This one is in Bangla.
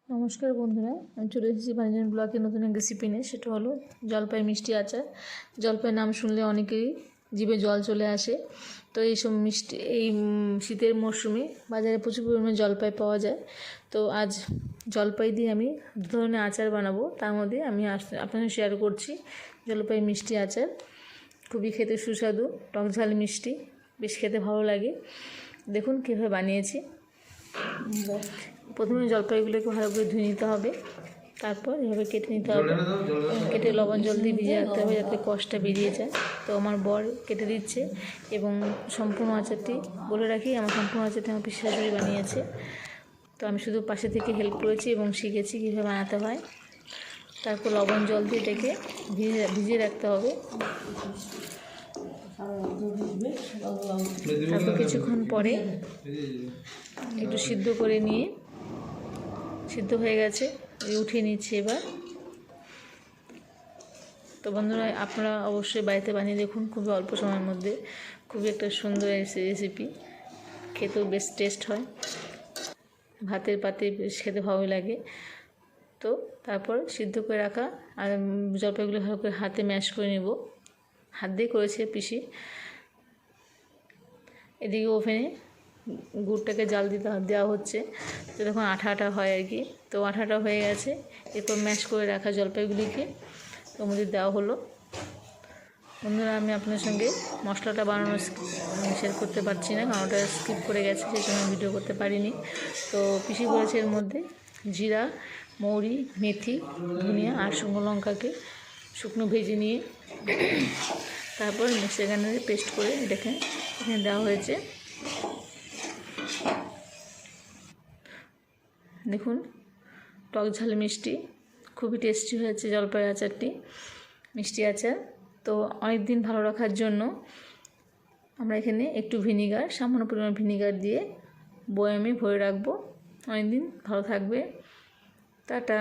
নমস্কার বন্ধুরা, আমি চলে এসেছি বানিজান ব্লগের নতুন এক রেসিপি নিয়ে। সেটা হলো জলপাই মিষ্টি আচার। জলপাই নাম শুনলে অনেকেরই জিভে জল চলে আসে। তো এইসব মিষ্টি এই শীতের মরশুমে বাজারে প্রচুর পরিমাণে জলপাই পাওয়া যায়। তো আজ জলপাই দিয়ে আমি দু ধরনের আচার বানাবো। তার মধ্যে আমি আপনাদের শেয়ার করছি জলপাই মিষ্টি আচার। খুবই খেতে সুস্বাদু, টক ঝাল মিষ্টি, বেশ খেতে ভালো লাগে। দেখুন কীভাবে বানিয়েছি। প্রথমে জলপাইগুলোকে ভালো করে ধুয়ে নিতে হবে, তারপর এভাবে কেটে নিতে হবে। কেটে লবণ জল দিয়ে ভিজিয়ে রাখতে হবে যাতে কষটা বেরিয়ে যায়। তো আমার বর কেটে দিচ্ছে এবং সম্পূর্ণ আচারটি বলে রাখি, আমার সম্পূর্ণ আচারটি আমার পিসি শাশুড়ি বানিয়েছে। তো আমি শুধু পাশে থেকে হেল্প করেছি এবং শিখেছি কীভাবে বানাতে হয়। তারপর লবণ জল দিয়ে এটাকে ভিজিয়ে রাখতে হবে। তারপর কিছুক্ষণ পরে একটু সিদ্ধ করে নিয়ে, সিদ্ধ হয়ে গেছে, উঠিয়ে নিচ্ছি এবার। তো বন্ধুরা, আপনারা অবশ্যই বাড়িতে বানিয়ে দেখুন, খুবই অল্প সময়ের মধ্যে খুবই একটা সুন্দর রেসিপি। খেতেও বেশ টেস্ট হয়, ভাতের পাতে বেশ খেতে ভালো লাগে। তো তারপর সিদ্ধ করে রাখা আর জলপাইগুলো ভালো করে হাতে ম্যাশ করে নেব। হাত দিয়ে করেছে পিসি। এদিকে ওভেনে গুড়টাকে জাল দেওয়া হচ্ছে, তো তখন আঠা আঠা হয় আর কি। তো আঠাটা হয়ে গেছে, এরপর ম্যাশ করে রাখা জলপাইগুলিকে ওর মধ্যে দেওয়া হলো। বন্ধুরা, আমি আপনার সঙ্গে মশলাটা বানানো শেয়ার করতে পারছি না, কারণ ওটা স্কিপ করে গেছে, সেই জন্য ভিডিও করতে পারিনি। তো পিসি করেছে এর মধ্যে জিরা, মৌরি, মেথি, ধনিয়া আর শুকনো লঙ্কাকে শুকনো ভেজে নিয়ে তারপর মিক্সার গ্রাইন্ডারে পেস্ট করে এটাকে এখানে দেওয়া হয়েছে। দেখুন, টক ঝাল মিষ্টি, খুবই টেস্টি হয়েছে জলপাই আচারটি, মিষ্টি আচার। তো অনেক দিন ভালো রাখার জন্য আমরা এখানে একটু ভিনিগার, সামান্য পরিমাণ ভিনিগার দিয়ে বয়ামে ভরে রাখবো, অনেক দিন ভালো থাকবে। টাটা।